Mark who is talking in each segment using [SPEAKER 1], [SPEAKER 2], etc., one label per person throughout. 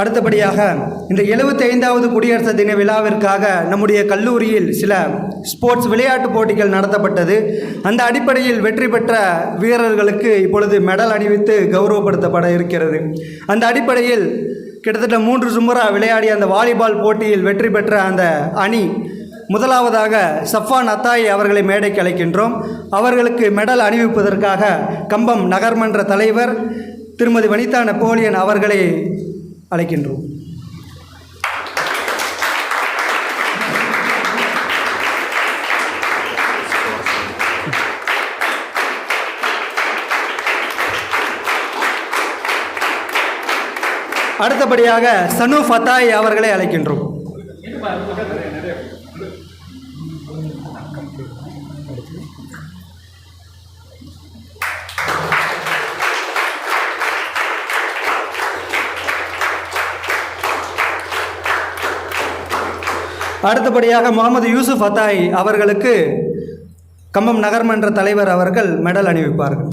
[SPEAKER 1] அடுத்தபடியாக இந்த 75வது குடியரசு தின விழாவிற்காக நம்முடைய கல்லூரியில் சில ஸ்போர்ட்ஸ் விளையாட்டு போட்டிகள் நடத்தப்பட்டது. அந்த அடிப்படையில் வெற்றி பெற்ற வீரர்களுக்கு இப்பொழுது மெடல் அணிவித்து கௌரவப்படுத்தப்பட இருக்கிறது. அந்த அடிப்படையில் கிட்டத்தட்ட 3 சுமரா விளையாடிய அந்த வாலிபால் போட்டியில் வெற்றி பெற்ற அந்த அணி முதலாவதாக சஃபான் அத்தாய் அவர்களை மேடைக்கு அழைக்கின்றோம். அவர்களுக்கு மெடல் அணிவிப்பதற்காக கம்பம் நகர்மன்ற தலைவர் திருமதி வனிதா நெப்போலியன் அவர்களை அழைக்கின்றோம். அடுத்தபடியாக சனு ஃபத்தாய் அவர்களை அழைக்கின்றோம். அடுத்தபடியாக முகமது யூசுப் ஃபத்தாய் அவர்களுக்கு கம்பம் நகர்மன்ற தலைவர் அவர்கள் மெடல் அணிவிப்பார்கள்.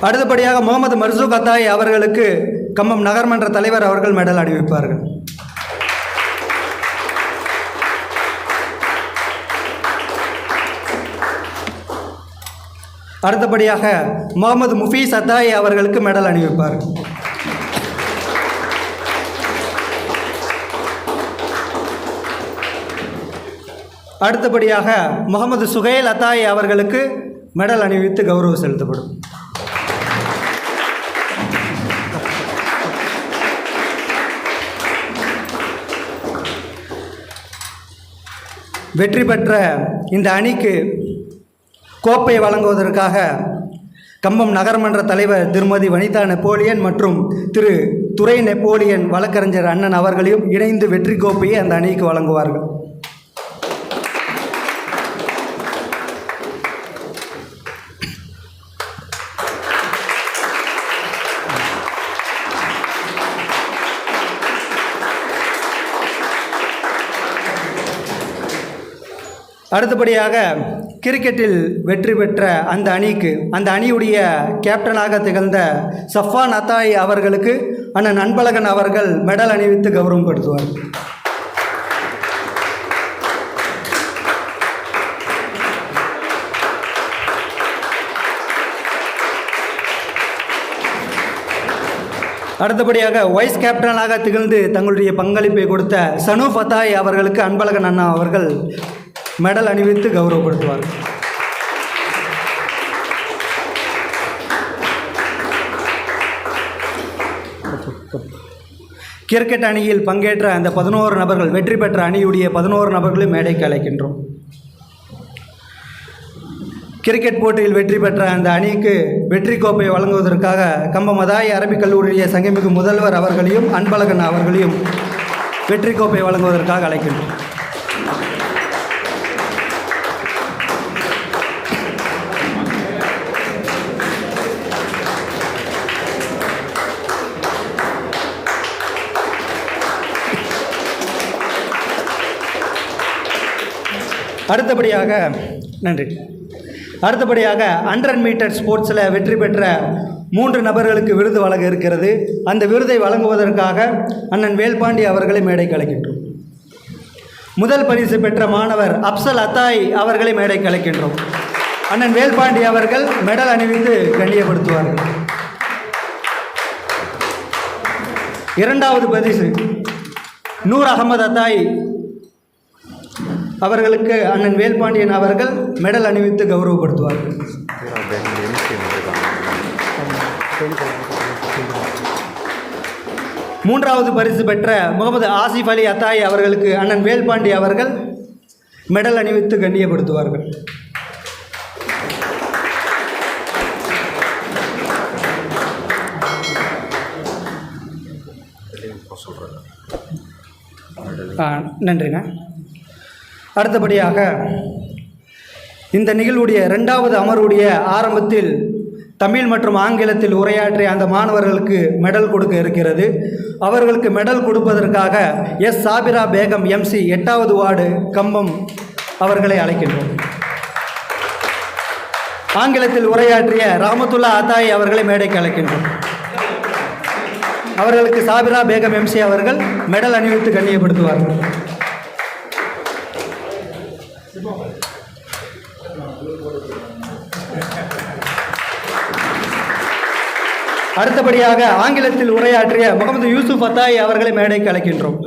[SPEAKER 1] அடுத்தபடியாக முகமது மர்சூக் அத்தாய் அவர்களுக்கு கம்பம் நகர்மன்ற தலைவர் அவர்கள் மெடல் அணிவிப்பார்கள். அடுத்தபடியாக முகமது முஃபீஸ் அத்தாய் அவர்களுக்கு மெடல் அணிவிப்பார்கள். அடுத்தபடியாக முகமது சுஹேல் அத்தாய் அவர்களுக்கு மெடல் அணிவித்து கௌரவம் செலுத்தப்படும். வெற்றி பெற்ற இந்த அணிக்கு கோப்பை வழங்குவதற்காக கம்பம் நகர்மன்ற தலைவர் திருமதி வனிதா நெப்போலியன் மற்றும் திரு துரை நெப்போலியன் வழக்கறிஞர் அண்ணன் அவர்களையும் இணைந்து வெற்றி கோப்பையை அந்த அணிக்கு வழங்குவார்கள். அடுத்தபடியாக கிரிக்கெட்டில் வெற்றி பெற்ற அந்த அணிக்கு அந்த அணியுடைய கேப்டனாக திகழ்ந்த சஃபான் அத்தாய் அவர்களுக்கு அண்ணன் அன்பழகன் அவர்கள் மெடல் அணிவித்து கௌரவப்படுத்துவார். அடுத்தபடியாக வைஸ் கேப்டனாக திகழ்ந்து தங்களுடைய பங்களிப்பை கொடுத்த சனு ஃபத்தாய் அவர்களுக்கு அன்பழகன் அண்ணா அவர்கள் மெடல் அணிவித்து கௌரவப்படுத்துவார். கிரிக்கெட் அணியில் பங்கேற்ற அந்த 11 நபர்கள் வெற்றி பெற்ற அணியுடைய 11 நபர்களையும் மேடைக்கு அழைக்கின்றோம். கிரிக்கெட் போட்டியில் வெற்றி பெற்ற அந்த அணிக்கு வெற்றி கோப்பை வழங்குவதற்காக கம்பம் மதாய் அரபிக் கல்லூரியுடைய சங்கமிகு முதல்வர் அவர்களையும் அன்பழகன் அவர்களையும் வெற்றி கோப்பை வழங்குவதற்காக அழைக்கின்றோம். அடுத்தபடியாக அடுத்தபடியாக 100 மீட்டர் ஸ்போர்ட்ஸில் வெற்றி பெற்ற 3 நபர்களுக்கு விருது வழங்க இருக்கிறது. அந்த விருதை வழங்குவதற்காக அண்ணன் வேல்பாண்டி அவர்களை மேடைக்கு அழைக்கின்றோம். முதல் பரிசு பெற்ற மாணவர் அப்சல் அத்தாய் அவர்களை மேடைக்கு அழைக்கின்றோம். அண்ணன் வேல்பாண்டி அவர்கள் மெடல் அணிவித்து கண்ணியப்படுத்துவார்கள். இரண்டாவது பரிசு நூர் அகமது அத்தாய் அவர்களுக்கு அண்ணன் வேல்பாண்டியன் அவர்கள் மெடல் அணிவித்து கௌரவப்படுத்துவார்கள். மூன்றாவது பரிசு பெற்ற முகமது ஆசிஃப் அலி அத்தாய் அவர்களுக்கு அண்ணன் வேல்பாண்டி அவர்கள் மெடல் அணிவித்து கண்ணியப்படுத்துவார்கள். நன்றிங்க. அடுத்தபடியாக இந்த நிகழ்வுடைய 2வது அமர்வுடைய ஆரம்பத்தில் தமிழ் மற்றும் ஆங்கிலத்தில் உரையாற்றிய அந்த மாணவர்களுக்கு மெடல் கொடுக்க இருக்கிறது. அவர்களுக்கு மெடல் கொடுப்பதற்காக எஸ் சாபிரா பேகம் எம்சி 8வது வார்டு கம்பம் அவர்களை அழைக்கின்றோம். ஆங்கிலத்தில் உரையாற்றிய ராமத்துல்லா அத்தாய் அவர்களை மேடைக்கு அழைக்கின்றோம். அவர்களுக்கு சாபிரா பேகம் எம்சி அவர்கள் மெடல் அணிவித்து கண்ணியப்படுத்துவார்கள். அடுத்தபடியாக ஆங்கிலத்தில் உரையாற்றிய முகமது யூசுப் அத்தாய் அவர்களை மேடைக்கு அழைக்கின்றோம்.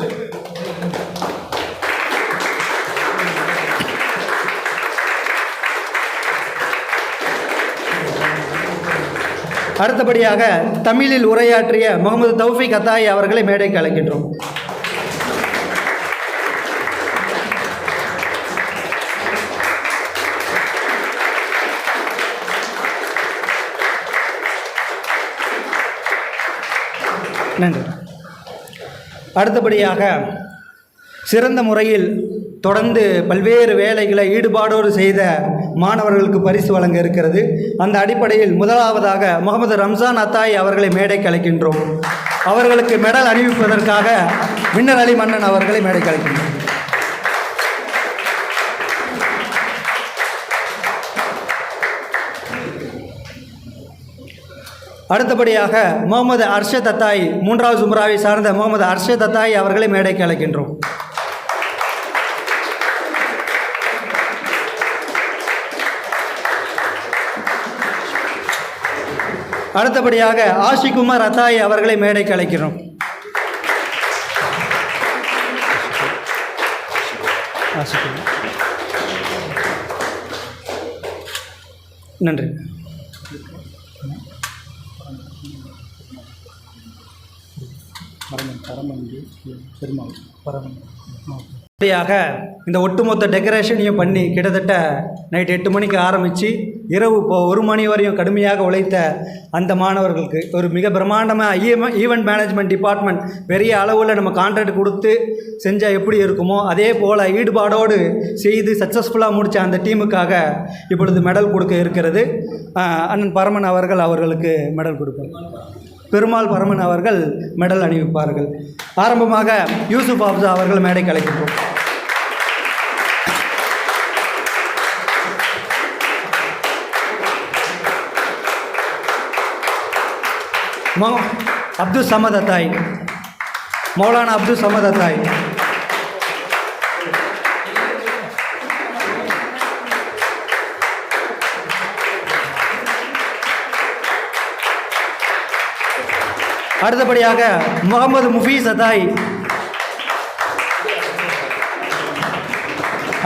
[SPEAKER 1] அடுத்தபடியாக தமிழில் உரையாற்றிய முகமது தௌஃபிக் அத்தாய் அவர்களை மேடைக்கு அழைக்கின்றோம். நன்றி. அடுத்தபடியாக சிறந்த முறையில் தொடர்ந்து பல்வேறு வேலைகளை ஈடுபாடோடு செய்த மாணவர்களுக்கு பரிசு வழங்க இருக்கிறது. அந்த அடிப்படையில் முதலாவதாக முகமது ரம்ஜான் அத்தாய் அவர்களை மேடைக்கு அழைக்கின்றோம். அவர்களுக்கு மெடல் அணிவிப்பதற்காக வின்னர் அலி மன்னன் அவர்களை மேடைக்கு அழைக்கின்றோம். அடுத்தபடியாக முகமது அர்ஷத் அத்தாய், மூன்றாவது சும்ராவை சார்ந்த முகமது அர்ஷத் அத்தாய் அவர்களை மேடைக்கு அழைக்கின்றோம். அடுத்தபடியாக ஆஷிகுமார் அத்தாய் அவர்களை மேடைக்கு அழைக்கிறோம். நன்றி. அப்படியாக இந்த ஒட்டுமொத்த டெக்கரேஷனையும் பண்ணி கிட்டத்தட்ட நைட் 8 மணிக்கு ஆரம்பித்து இரவு இப்போ 1 மணி வரையும் கடுமையாக உழைத்த அந்த மாணவர்களுக்கு ஒரு மிக பிரம்மாண்டமாக ஈவெண்ட் மேனேஜ்மெண்ட் டிபார்ட்மெண்ட் பெரிய அளவில் நம்ம கான்ட்ராக்ட் கொடுத்து செஞ்சால் எப்படி இருக்குமோ அதே போல் ஈடுபாடோடு செய்து சக்ஸஸ்ஃபுல்லாக முடித்த அந்த டீமுக்காக இப்பொழுது மெடல் கொடுக்க இருக்கிறது. அண்ணன் பரமன் அவர்களுக்கு மெடல் கொடுப்பார். பெருமாள் பரமன் அவர்கள் மெடல் அணிவிப்பார்கள். ஆரம்பமாக யூசுப் ஆப்ஸா அவர்கள் மேடைக்கு அழைக்கின்றோம். அப்துல் சமத் அத்தாய், மௌலானா அப்துல் சமத் அத்தாய். அடுத்தபடியாக முகமது முஃபீஸ் அத்தாய்.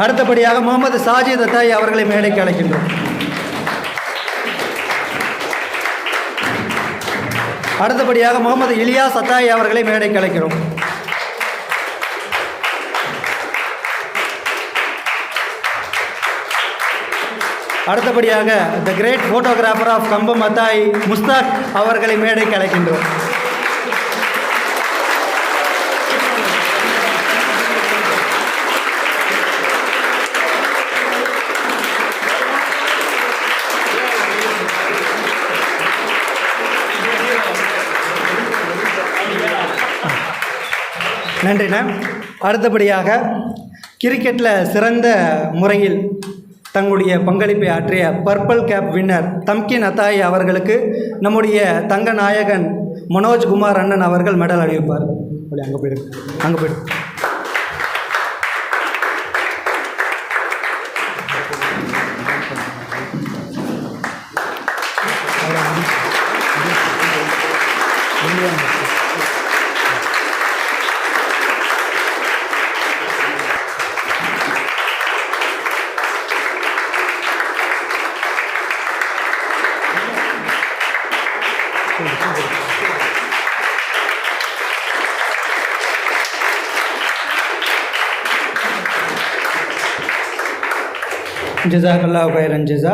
[SPEAKER 1] அடுத்தபடியாக முகமது சாஜித் அத்தாய் அவர்களை மேடைக்கு அழைக்கின்றோம். அடுத்தபடியாக முகமது இலியாஸ் அத்தாய் அவர்களை மேடைக்கு அழைக்கிறோம். அடுத்தபடியாக த கிரேட் ஃபோட்டோகிராஃபர் ஆஃப் கம்பம் அத்தாய் முஸ்தாக் அவர்களை மேடைக்கு அழைக்கின்றோம். நன்றிண்ணா. அடுத்தபடியாக கிரிக்கெட்டில் சிறந்த முறையில் தங்களுடைய பங்களிப்பை ஆற்றிய பர்பிள் கேப் வின்னர் தம்கின் அத்தாய் அவர்களுக்கு நம்முடைய தங்க நாயகன் மனோஜ்குமார் அண்ணன் அவர்கள் மெடல் அணிவிப்பார். அங்கே போயிடு. ஜஸாக்கல்லாஹு கைரன் ஜஸா.